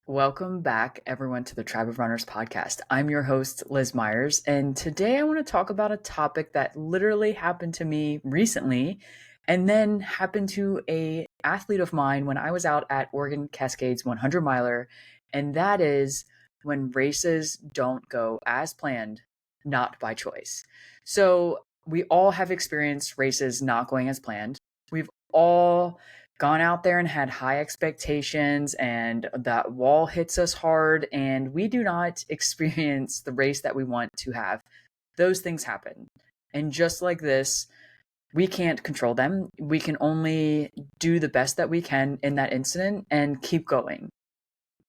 Welcome back, everyone, to the Tribe of Runners podcast. I'm your host, Liz Myers, and today I want to talk about a topic that literally happened to me recently and then happened to a athlete of mine when I was out at Oregon Cascades 100 miler, and that is when races don't go as planned, not by choice. So we all have experienced races not going as planned. We've all gone out there and had high expectations, and that wall hits us hard and we do not experience the race that we want to have. Those things happen. And just like this, we can't control them. We can only do the best that we can in that incident and keep going.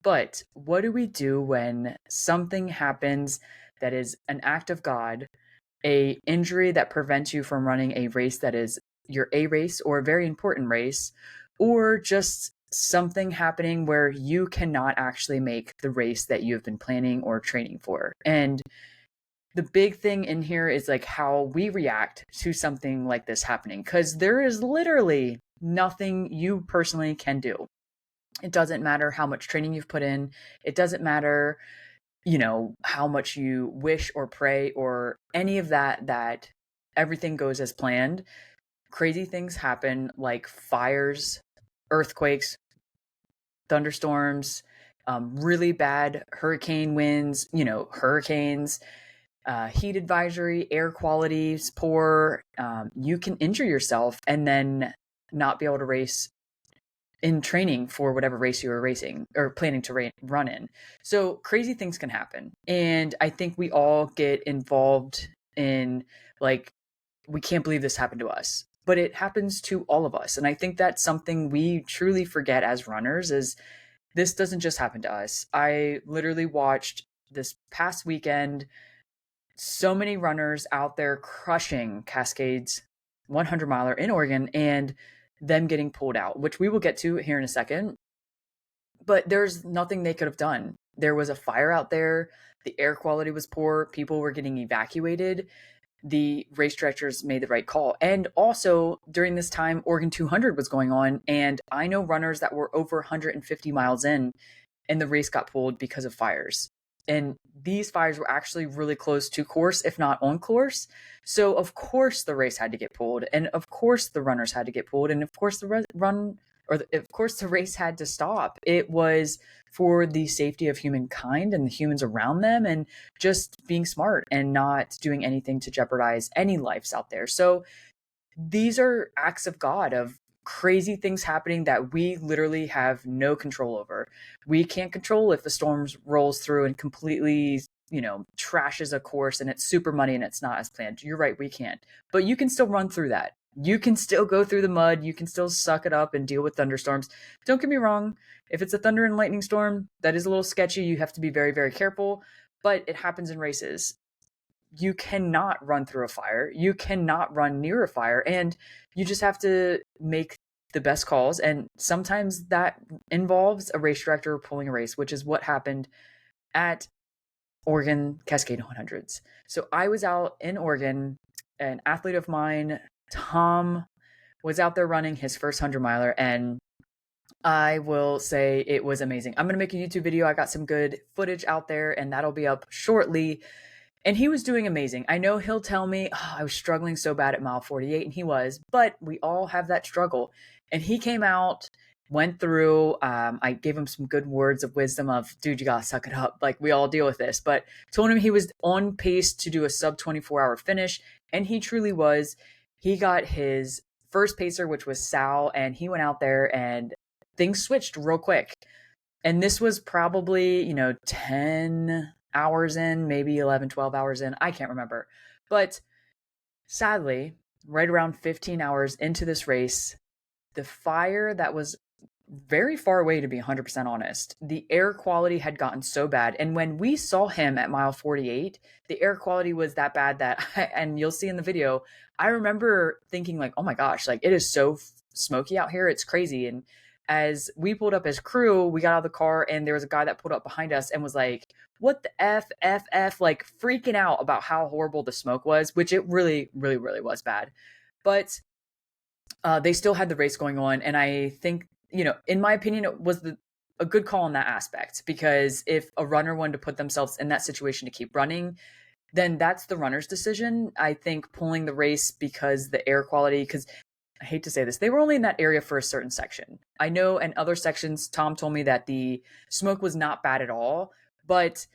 But what do we do when something happens that is an act of God, a injury that prevents you from running a race that is your A race or a very important race, or just something happening where you cannot actually make the race that you've been planning or training for? And the big thing in here is like how we react to something like this happening, because there is literally nothing you personally can do. It doesn't matter how much training you've put in. It doesn't matter, how much you wish or pray or any of that everything goes as planned. Crazy things happen, like fires, earthquakes, thunderstorms, really bad hurricane winds, hurricanes, heat advisory, air quality is poor. You can injure yourself and then not be able to race in training for whatever race you were racing or planning to run in. So crazy things can happen. And I think we all get involved in, like, we can't believe this happened to us, but it happens to all of us. And I think that's something we truly forget as runners, is this doesn't just happen to us. I literally watched this past weekend so many runners out there crushing Cascades 100 miler in Oregon and them getting pulled out, which we will get to here in a second. But there's nothing they could have done. There was a fire out there. The air quality was poor. People were getting evacuated. The race directors made the right call. And also during this time, Oregon 200 was going on. And I know runners that were over 150 miles in and the race got pulled because of fires. And these fires were actually really close to course, if not on course. So of course the race had to get pulled, and of course the runners had to get pulled, and of course of course the race had to stop. It was for the safety of humankind and the humans around them, and just being smart and not doing anything to jeopardize any lives out there. So these are acts of God, of crazy things happening that we literally have no control over. We can't control if the storm rolls through and completely, trashes a course and it's super muddy and it's not as planned. You're right, we can't. But you can still run through that. You can still go through the mud. You can still suck it up and deal with thunderstorms. Don't get me wrong. If it's a thunder and lightning storm, that is a little sketchy. You have to be very, very careful, but it happens in races. You cannot run through a fire. You cannot run near a fire, and you just have to make the best calls. And sometimes that involves a race director pulling a race, which is what happened at Oregon Cascade 100s. So I was out in Oregon. An athlete of mine, Tom, was out there running his first 100 miler, and I will say it was amazing. I'm going to make a YouTube video. I got some good footage out there, and that'll be up shortly. And he was doing amazing. I know he'll tell me, oh, I was struggling so bad at mile 48, and he was, but we all have that struggle. And he came out, went through, I gave him some good words of wisdom of, dude, you gotta suck it up. Like, we all deal with this, but told him he was on pace to do a sub 24-hour finish. And he truly was. He got his first pacer, which was Sal, and he went out there and things switched real quick. And this was probably, 10 hours in, maybe 11, 12 hours in. I can't remember. But sadly, right around 15 hours into this race, the fire that was very far away, to be 100% honest, the air quality had gotten so bad. And when we saw him at mile 48, the air quality was that bad that, and you'll see in the video, I remember thinking like, oh my gosh, like it is so smoky out here. It's crazy. And as we pulled up as crew, we got out of the car and there was a guy that pulled up behind us and was like, what the F, like freaking out about how horrible the smoke was, which it really, really, really was bad. But they still had the race going on. And I think, in my opinion, it was a good call in that aspect, because if a runner wanted to put themselves in that situation to keep running, then that's the runner's decision. I think pulling the race because the air quality, because I hate to say this, they were only in that area for a certain section. I know in other sections, Tom told me that the smoke was not bad at all, but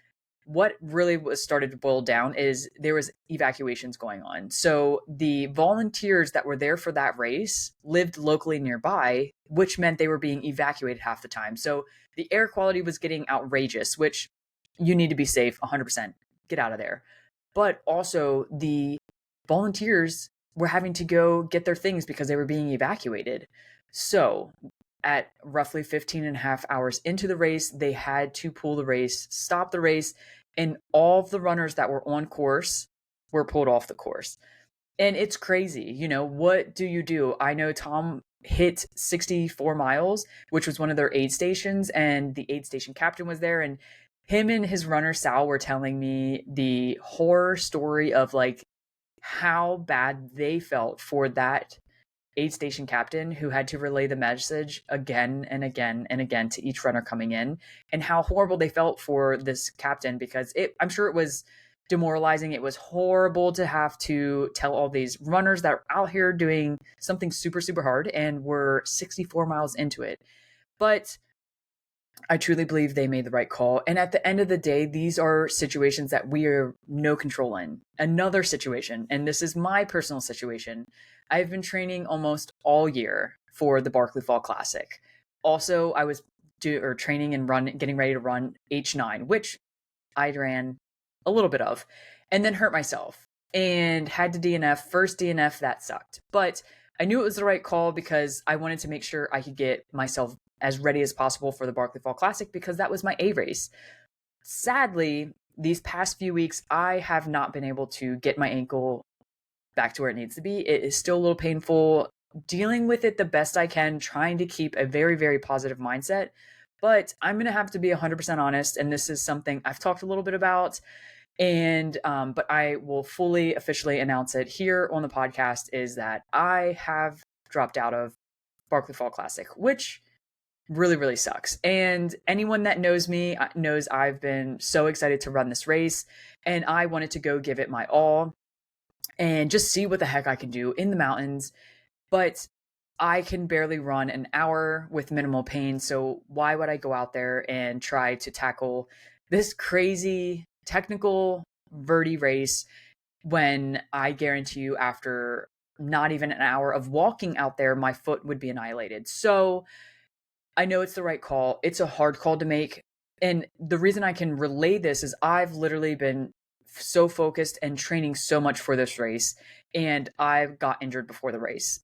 what really was started to boil down is there was evacuations going on. So the volunteers that were there for that race lived locally nearby, which meant they were being evacuated half the time. So the air quality was getting outrageous, which you need to be safe 100%. Get out of there. But also the volunteers were having to go get their things because they were being evacuated. So at roughly 15 and a half hours into the race, they had to pull the race, stop the race, and all of the runners that were on course were pulled off the course. And it's crazy. What do you do? I know Tom hit 64 miles, which was one of their aid stations, and the aid station captain was there, and him and his runner Sal were telling me the horror story of like how bad they felt for that aid station captain who had to relay the message again and again and again to each runner coming in, and how horrible they felt for this captain, because I'm sure it was demoralizing. It was horrible to have to tell all these runners that are out here doing something super, super hard and were 64 miles into it. But I truly believe they made the right call. And at the end of the day, these are situations that we are no control in. Another situation, and this is my personal situation, I've been training almost all year for the Barkley Fall Classic. Also, I was training and getting ready to run H9, which I ran a little bit of, and then hurt myself and had to DNF. First DNF, that sucked. But I knew it was the right call because I wanted to make sure I could get myself as ready as possible for the Barkley Fall Classic, because that was my A race. Sadly, these past few weeks, I have not been able to get my ankle back to where it needs to be. It is still a little painful, dealing with it the best I can, trying to keep a very, very positive mindset. But I'm going to have to be 100% honest. And this is something I've talked a little bit about. And, but I will fully officially announce it here on the podcast, is that I have dropped out of Barkley Fall Classic, which really, really sucks. And anyone that knows me knows I've been so excited to run this race, and I wanted to go give it my all and just see what the heck I can do in the mountains. But I can barely run an hour with minimal pain. So why would I go out there and try to tackle this crazy technical verde race when I guarantee you after not even an hour of walking out there, my foot would be annihilated? So I know it's the right call. It's a hard call to make. And the reason I can relay this is I've literally been so focused and training so much for this race, and I got injured before the race.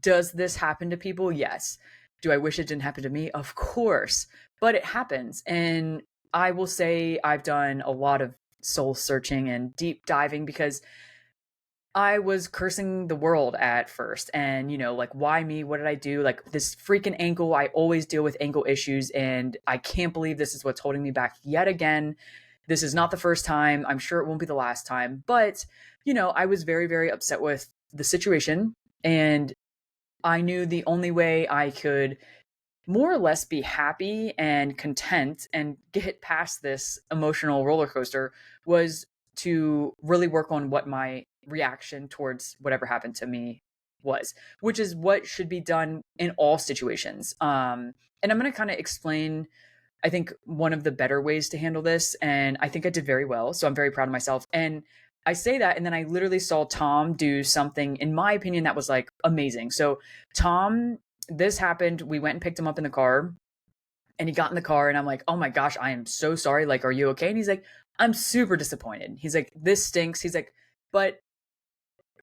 Does this happen to people? Yes. Do I wish it didn't happen to me? Of course. But it happens. And I will say I've done a lot of soul searching and deep diving, because I was cursing the world at first, and like, why me? What did I do? Like, this freaking ankle, I always deal with ankle issues, and I can't believe this is what's holding me back yet again. This is not the first time. I'm sure it won't be the last time, but I was very, very upset with the situation, and I knew the only way I could more or less be happy and content and get past this emotional roller coaster was to really work on what my reaction towards whatever happened to me was, which is what should be done in all situations. And I'm going to kind of explain, I think, one of the better ways to handle this. And I think I did very well. So I'm very proud of myself. And I say that, and then I literally saw Tom do something, in my opinion, that was like amazing. So Tom, this happened. We went and picked him up in the car, and he got in the car, and I'm like, oh my gosh, I am so sorry. Like, are you okay? And he's like, I'm super disappointed. He's like, this stinks. He's like, but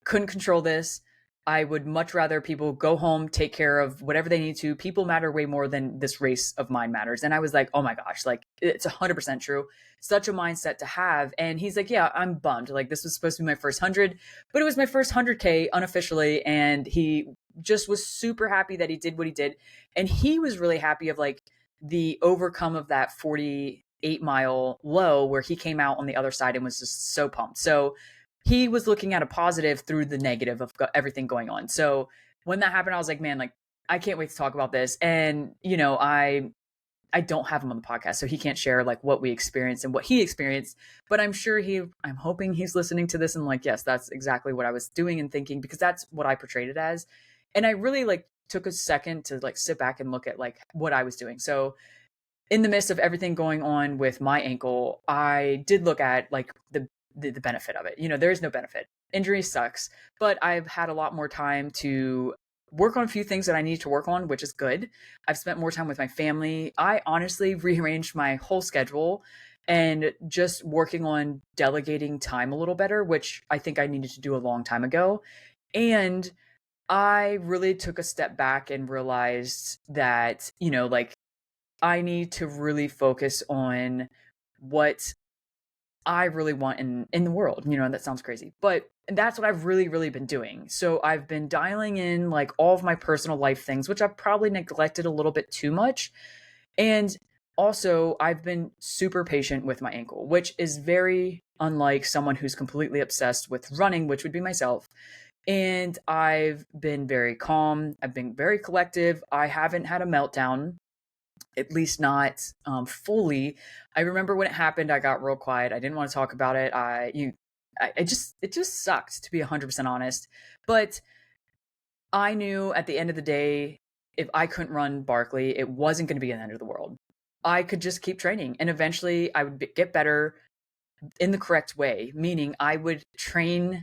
couldn't control this. I would much rather people go home, take care of whatever they need to. People matter way more than this race of mine matters. And I was like, oh my gosh, like, it's 100% true. Such a mindset to have. And he's like, yeah, I'm bummed. Like, this was supposed to be my first 100, but it was my first 100K unofficially. And he just was super happy that he did what he did. And he was really happy of like the overcome of that 48-mile low, where he came out on the other side and was just so pumped. So he was looking at a positive through the negative of everything going on. So when that happened, I was like, man, like, I can't wait to talk about this. And, I don't have him on the podcast, so he can't share like what we experienced and what he experienced. But I'm hoping he's listening to this and like, yes, that's exactly what I was doing and thinking, because that's what I portrayed it as. And I really like took a second to like sit back and look at like what I was doing. So in the midst of everything going on with my ankle, I did look at like the benefit of it. There is no benefit. Injury sucks, but I've had a lot more time to work on a few things that I need to work on, which is good. I've spent more time with my family. I honestly rearranged my whole schedule and just working on delegating time a little better, which I think I needed to do a long time ago. And I really took a step back and realized that, like I need to really focus on what I really want in the world. That sounds crazy, but that's what I've really, really been doing. So I've been dialing in like all of my personal life things, which I've probably neglected a little bit too much. And also, I've been super patient with my ankle, which is very unlike someone who's completely obsessed with running, which would be myself. And I've been very calm. I've been very collective. I haven't had a meltdown, at least not fully. I remember when it happened, I got real quiet. I didn't want to talk about it. It just sucked, to be 100% honest. But I knew at the end of the day, if I couldn't run Barkley, it wasn't going to be the end of the world. I could just keep training, and eventually I would get better in the correct way, meaning I would train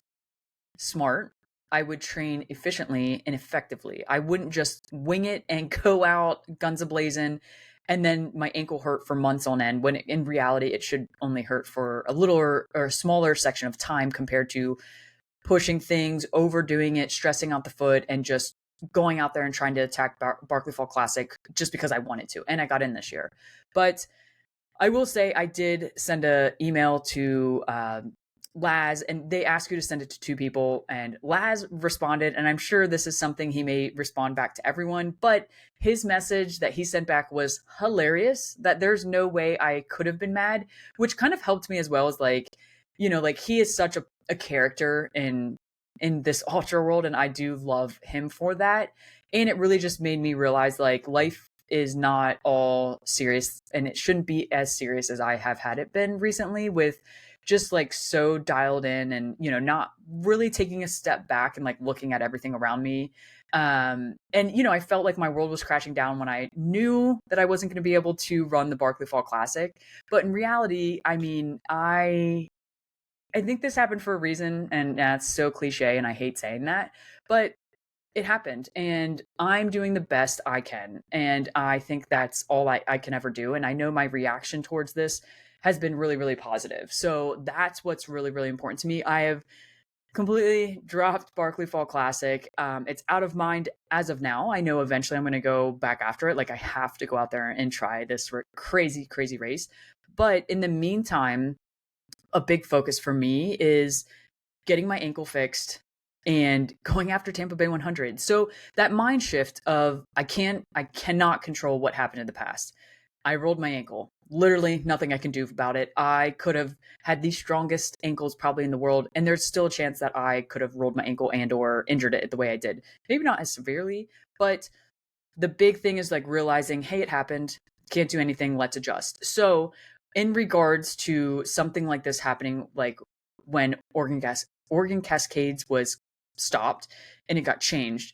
smart. I would train efficiently and effectively. I wouldn't just wing it and go out guns a-blazing and then my ankle hurt for months on end, when in reality it should only hurt for a little or a smaller section of time compared to pushing things, overdoing it, stressing out the foot, and just going out there and trying to attack Barkley Fall Classic just because I wanted to. And I got in this year. But I will say I did send an email to Laz, and they ask you to send it to two people, and Laz responded, and I'm sure this is something he may respond back to everyone, but his message that he sent back was hilarious, that there's no way I could have been mad, which kind of helped me as well, as like, like he is such a character in this ultra world, and I do love him for that. And it really just made me realize like life is not all serious, and it shouldn't be as serious as I have had it been recently, with just like so dialed in and not really taking a step back and like looking at everything around me. And I felt like my world was crashing down when I knew that I wasn't going to be able to run the Barkley Fall Classic. But in reality, I mean, I think this happened for a reason, and that's so cliche and I hate saying that, but it happened, and I'm doing the best I can. And I think that's all I can ever do. And I know my reaction towards this has been really, really positive. So that's what's really, really important to me. I have completely dropped Barkley Fall Classic. It's out of mind as of now. I know eventually I'm going to go back after it. Like I have to go out there and try this crazy, crazy race. But in the meantime, a big focus for me is getting my ankle fixed and going after Tampa Bay 100. So that mind shift of I cannot control what happened in the past. I rolled my ankle. Literally nothing I can do about it. I could have had the strongest ankles probably in the world, and there's still a chance that I could have rolled my ankle and or injured it the way I did. Maybe not as severely, but the big thing is like realizing, hey, it happened. Can't do anything. Let's adjust. So in regards to something like this happening, like when Oregon Cascades was stopped and it got changed,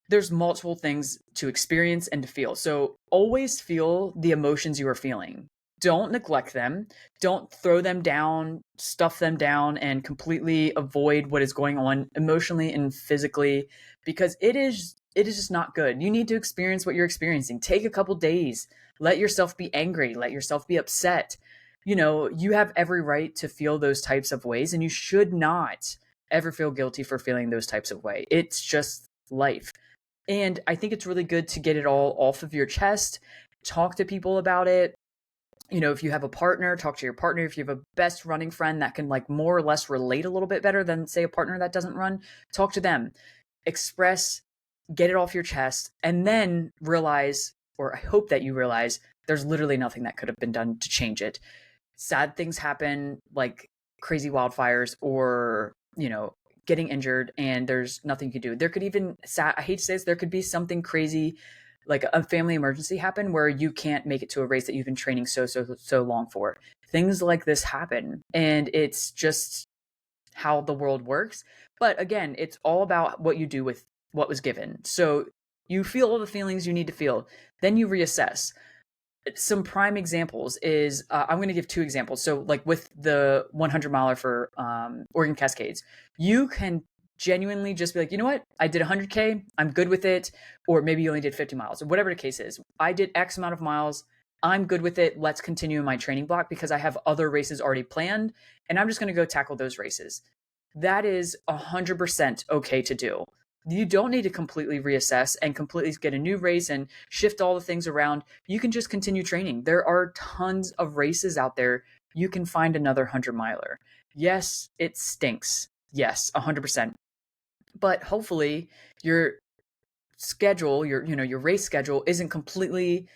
there's multiple things to experience and to feel. So always feel the emotions you are feeling. Don't neglect them. Don't throw them down, stuff them down, and completely avoid what is going on emotionally and physically, because it is just not good. You need to experience what you're experiencing. Take a couple days. Let yourself be angry. Let yourself be upset. You have every right to feel those types of ways, and you should not ever feel guilty for feeling those types of way. It's just life. And I think it's really good to get it all off of your chest. Talk to people about it. If you have a partner, talk to your partner. If you have a best running friend that can like more or less relate a little bit better than say a partner that doesn't run, talk to them. Express, get it off your chest, and then realize, or I hope that you realize, there's literally nothing that could have been done to change it. Sad things happen, like crazy wildfires or, getting injured and there's nothing you can do. There could even, I hate to say this, there could be something crazy like a family emergency happen where you can't make it to a race that you've been training so long for. Things like this happen, and it's just how the world works. But again, it's all about what you do with what was given. So you feel all the feelings you need to feel, then you reassess. Some prime examples is I'm going to give two examples. So like with the 100 miler for Oregon Cascades, you can genuinely just be like, you know what, I did 100K, I'm good with it. Or maybe you only did 50 miles or whatever the case is. I did X amount of miles, I'm good with it. Let's continue in my training block because I have other races already planned and I'm just going to go tackle those races. That is 100% okay to do. You don't need to completely reassess and completely get a new race and shift all the things around. You can just continue training. There are tons of races out there. You can find another 100 miler. Yes, it stinks. Yes, 100%. But hopefully your schedule, your race schedule isn't completely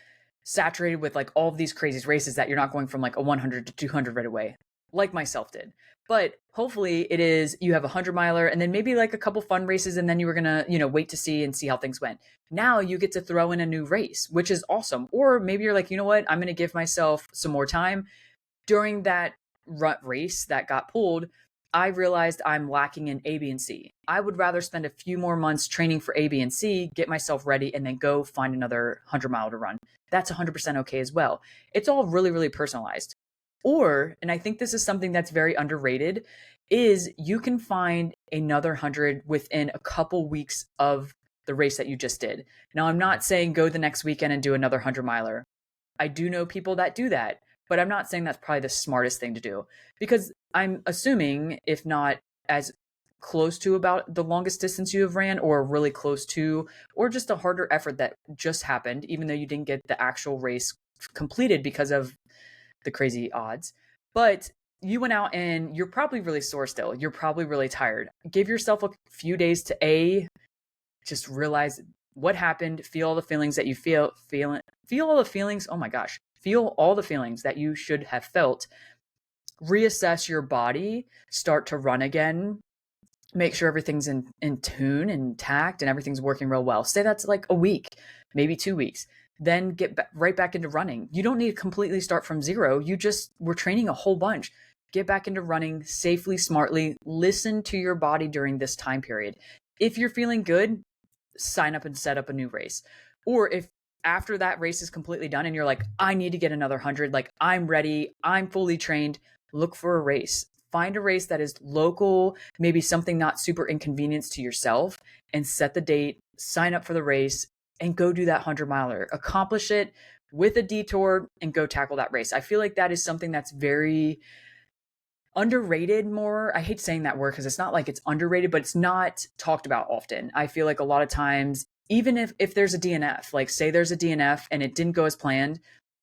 saturated with like all of these crazy races that you're not going from like a 100 to 200 right away, like myself did. But hopefully it is, you have a 100 miler and then maybe like a couple fun races and then you were going to, wait to see and see how things went. Now you get to throw in a new race, which is awesome. Or maybe you're like, you know what, I'm going to give myself some more time. During that rut race that got pulled, I realized I'm lacking in A, B, and C. I would rather spend a few more months training for A, B, and C, get myself ready, and then go find another 100 mile to run. That's 100% okay as well. It's all really, really personalized. Or, and I think this is something that's very underrated, is you can find another 100 within a couple weeks of the race that you just did. Now, I'm not saying go the next weekend and do another 100 miler. I do know people that do that, but I'm not saying that's probably the smartest thing to do because I'm assuming, if not as close to about the longest distance you have ran or really close to, or just a harder effort that just happened, even though you didn't get the actual race completed because of the crazy odds. But you went out and you're probably really sore still. You're probably really tired. Give yourself a few days to just realize what happened, feel all the feelings that you feel all the feelings. Oh my gosh. Feel all the feelings that you should have felt. Reassess your body, start to run again, make sure everything's in tune and intact and everything's working real well. Say that's like a week, maybe 2 weeks. Then get right back into running. You don't need to completely start from zero. You just were training a whole bunch. Get back into running safely, smartly. Listen to your body during this time period. If you're feeling good, sign up and set up a new race. Or if after that race is completely done and you're like, I need to get another 100, like I'm ready, I'm fully trained, look for a race. Find a race that is local, maybe something not super inconvenienced to yourself, and set the date, sign up for the race, and go do that 100 miler. Accomplish it with a detour and go tackle that race. I feel like that is something that's very underrated more. I hate saying that word because it's not like it's underrated, but it's not talked about often. I feel like a lot of times, even if there's a DNF, like say there's a DNF and it didn't go as planned,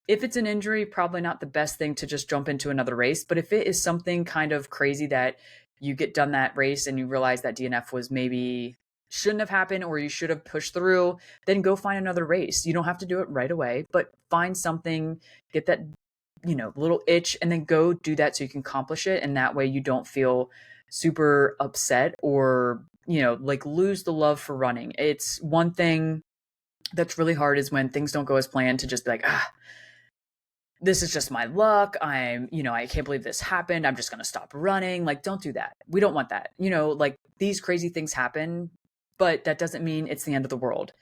if it's an injury, probably not the best thing to just jump into another race. But if it is something kind of crazy that you get done that race and you realize that DNF was maybe shouldn't have happened or you should have pushed through, then go find another race. You don't have to do it right away, but find something, get that little itch, and then go do that so you can accomplish it. And that way you don't feel super upset or, like lose the love for running. It's one thing that's really hard is when things don't go as planned to just be like, this is just my luck. I can't believe this happened. I'm just going to stop running. Like, don't do that. We don't want that. Like these crazy things happen, but that doesn't mean it's the end of the world.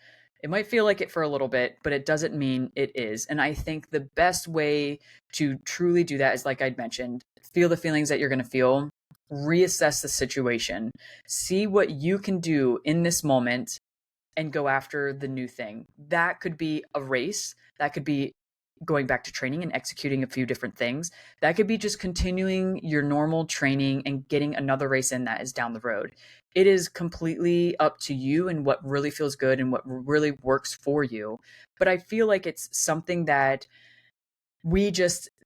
It might feel like it for a little bit, but it doesn't mean it is. And I think the best way to truly do that is, like I'd mentioned, feel the feelings that you're going to feel, reassess the situation, see what you can do in this moment, and go after the new thing. That could be a race. That could be going back to training and executing a few different things. That could be just continuing your normal training and getting another race in that is down the road. It is completely up to you and what really feels good and what really works for you. But I feel like it's something that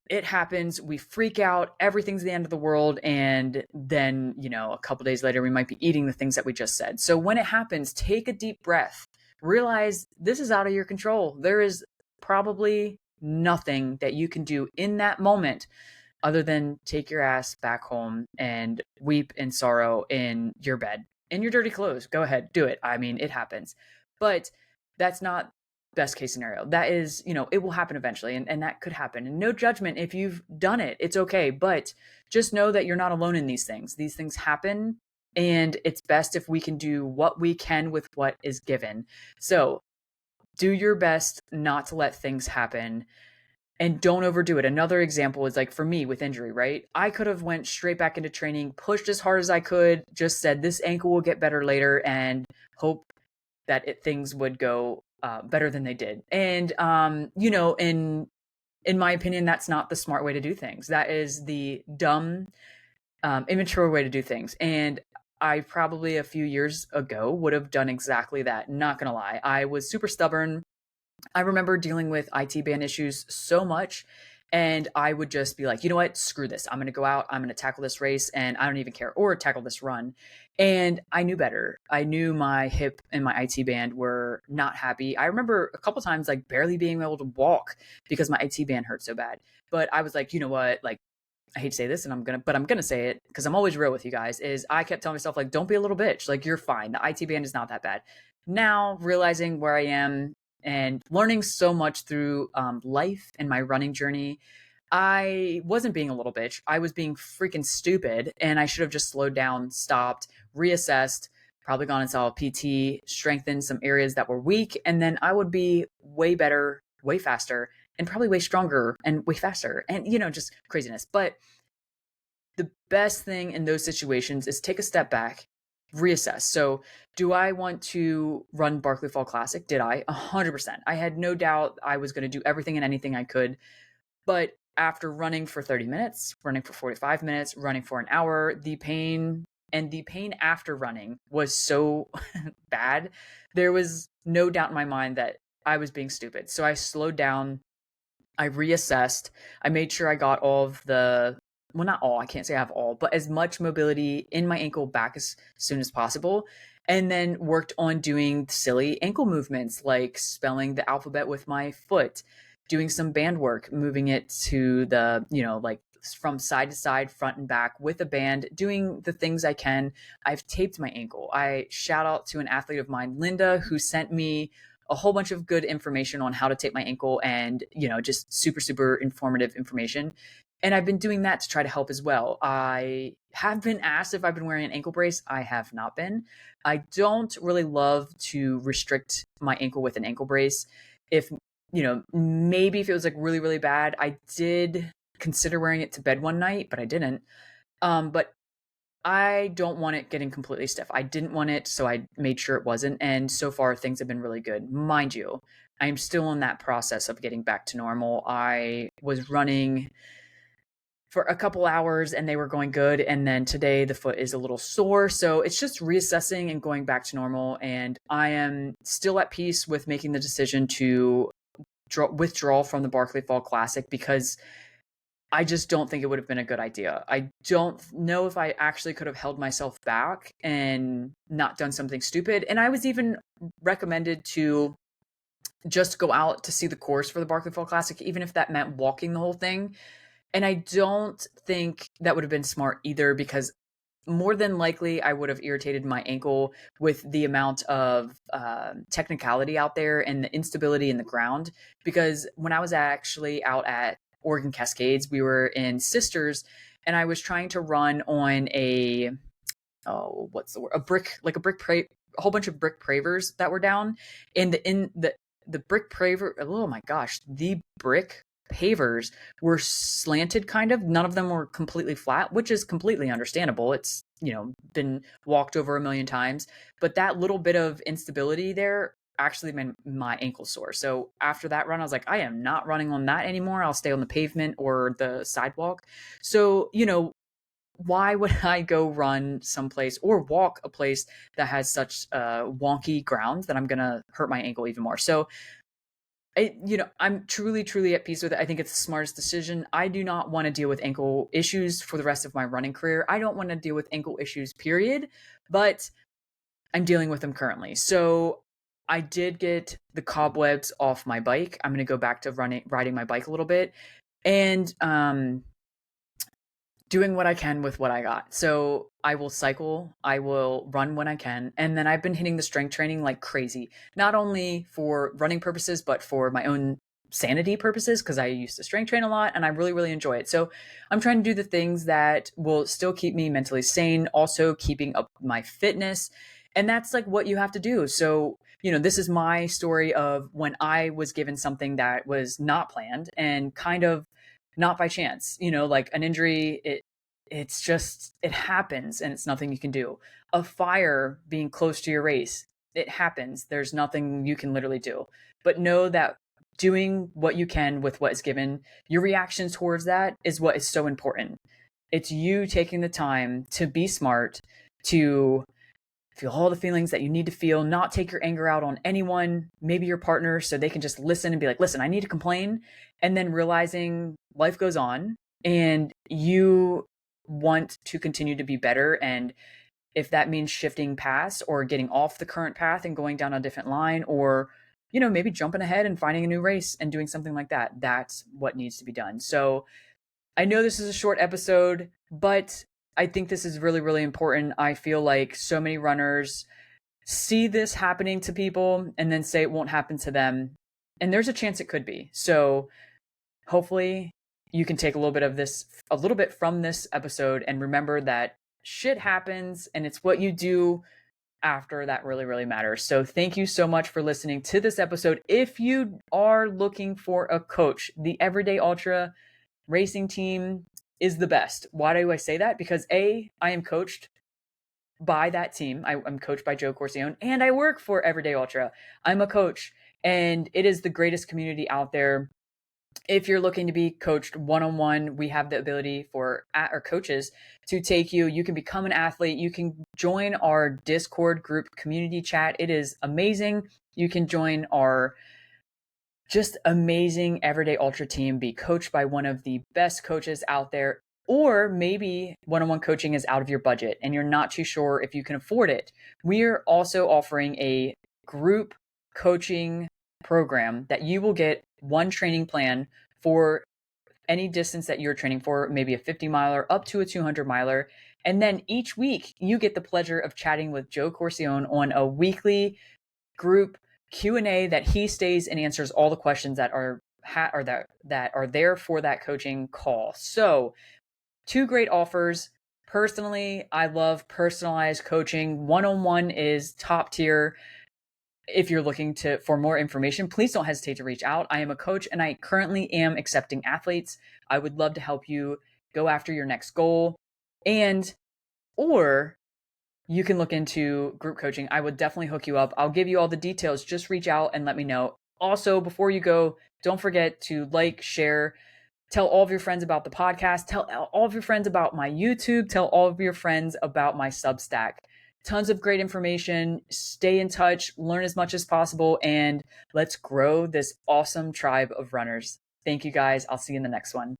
it happens, we freak out, everything's the end of the world, and then, a couple days later, we might be eating the things that we just said. So when it happens, take a deep breath, realize this is out of your control. There is probably nothing that you can do in that moment other than take your ass back home and weep in sorrow in your bed in your dirty clothes. Go ahead, do it. I mean, it happens. But that's not best case scenario. That is, it will happen eventually, and that could happen. And no judgment if you've done it. It's okay. But just know that you're not alone in these things. These things happen, and it's best if we can do what we can with what is given. So do your best not to let things happen and don't overdo it. Another example is like for me with injury, right? I could have went straight back into training, pushed as hard as I could, just said this ankle will get better later, and hope that things would go better than they did. And in my opinion, that's not the smart way to do things. That is the dumb, immature way to do things. And I probably a few years ago would have done exactly that. Not gonna lie, I was super stubborn. I remember dealing with IT band issues so much, and I would just be like, you know what, screw this. I'm going to go out, I'm going to tackle this race, and I don't even care, or tackle this run. And I knew better. I knew my hip and my IT band were not happy. I remember a couple times like barely being able to walk because my IT band hurt so bad. But I was like, you know what, like, I hate to say this, and I'm gonna say it because I'm always real with you guys. Is I kept telling myself like, don't be a little bitch. Like you're fine. The IT band is not that bad. Now realizing where I am and learning so much through life and my running journey, I wasn't being a little bitch. I was being freaking stupid, and I should have just slowed down, stopped, reassessed, probably gone and saw a PT, strengthened some areas that were weak, and then I would be way better, way faster, and probably way stronger and way faster, and just craziness. But the best thing in those situations is take a step back, reassess. So, do I want to run Barkley Fall Classic? Did I? 100%. I had no doubt I was going to do everything and anything I could. But after running for 30 minutes, running for 45 minutes, running for an hour, the pain after running was so bad. There was no doubt in my mind that I was being stupid. So I slowed down, I reassessed. I made sure I got all of well, not all, I can't say I have all, but as much mobility in my ankle back as soon as possible. And then worked on doing silly ankle movements like spelling the alphabet with my foot, doing some band work, moving it to like from side to side, front and back with a band, doing the things I can. I've taped my ankle. I shout out to an athlete of mine, Linda, who sent me a whole bunch of good information on how to tape my ankle and, just super, super informative information. And I've been doing that to try to help as well. I have been asked if I've been wearing an ankle brace. I have not been. I don't really love to restrict my ankle with an ankle brace. If, maybe if it was like really, really bad, I did consider wearing it to bed one night, but I didn't. But I don't want it getting completely stiff. I didn't want it, so I made sure it wasn't. And so far, things have been really good. Mind you, I'm still in that process of getting back to normal. I was running for a couple hours and they were going good. And then today the foot is a little sore. So it's just reassessing and going back to normal. And I am still at peace with making the decision to withdraw from the Barkley Fall Classic because I just don't think it would have been a good idea. I don't know if I actually could have held myself back and not done something stupid. And I was even recommended to just go out to see the course for the Barkley Fall Classic, even if that meant walking the whole thing. And I don't think that would have been smart either because more than likely I would have irritated my ankle with the amount of technicality out there and the instability in the ground. Because when I was actually out at Oregon Cascades, we were in Sisters, and I was trying to run on what's the word? A whole bunch of brick pavers that were down. And the brick paver, oh my gosh, the brick pavers were slanted kind of. None of them were completely flat, which is completely understandable. It's, been walked over a million times, but that little bit of instability there actually made my ankle sore. So after that run, I was like, I am not running on that anymore. I'll stay on the pavement or the sidewalk. So, why would I go run someplace or walk a place that has such wonky ground that I'm going to hurt my ankle even more? So I'm truly, truly at peace with it. I think it's the smartest decision. I do not want to deal with ankle issues for the rest of my running career. I don't want to deal with ankle issues, period. But I'm dealing with them currently. So I did get the cobwebs off my bike. I'm going to go back to riding my bike a little bit. And doing what I can with what I got. So I will cycle, I will run when I can. And then I've been hitting the strength training like crazy, not only for running purposes, but for my own sanity purposes, because I used to strength train a lot and I really, really enjoy it. So I'm trying to do the things that will still keep me mentally sane, also keeping up my fitness. And that's like what you have to do. So, this is my story of when I was given something that was not planned and kind of not by chance, like an injury, it happens and it's nothing you can do. A fire being close to your race, it happens. There's nothing you can literally do. But know that doing what you can with what is given, your reaction towards that is what is so important. It's you taking the time to be smart, to feel all the feelings that you need to feel, not take your anger out on anyone, maybe your partner, so they can just listen and be like, listen, I need to complain. And then realizing life goes on and you want to continue to be better. And if that means shifting paths or getting off the current path and going down a different line, or, maybe jumping ahead and finding a new race and doing something like that, that's what needs to be done. So I know this is a short episode, but I think this is really, really important. I feel like so many runners see this happening to people and then say it won't happen to them. And there's a chance it could be. So hopefully you can take a little bit from this episode and remember that shit happens and it's what you do after that really, really matters. So thank you so much for listening to this episode. If you are looking for a coach, the Everyday Ultra racing team is the best. Why do I say that? Because I am coached by that team. I'm coached by Joe Corcione and I work for Everyday Ultra. I'm a coach and it is the greatest community out there. If you're looking to be coached one-on-one, we have the ability for our coaches to take you. You can become an athlete. You can join our Discord group community chat. It is amazing. You can join our just amazing Everyday Ultra team, be coached by one of the best coaches out there. Or maybe one-on-one coaching is out of your budget and you're not too sure if you can afford it. We are also offering a group coaching program that you will get one training plan for any distance that you're training for, maybe a 50 miler up to a 200 miler. And then each week you get the pleasure of chatting with Joe Corcione on a weekly group Q&A that he stays and answers all the questions that are that are there for that coaching call. So, two great offers. Personally, I love personalized coaching. One-on-one is top tier. If you're looking for more information, please don't hesitate to reach out. I am a coach and I currently am accepting athletes. I would love to help you go after your next goal. Or you can look into group coaching. I would definitely hook you up. I'll give you all the details. Just reach out and let me know. Also, before you go, don't forget to like, share, tell all of your friends about the podcast, tell all of your friends about my YouTube, tell all of your friends about my Substack. Tons of great information. Stay in touch, learn as much as possible, and let's grow this awesome tribe of runners. Thank you guys. I'll see you in the next one.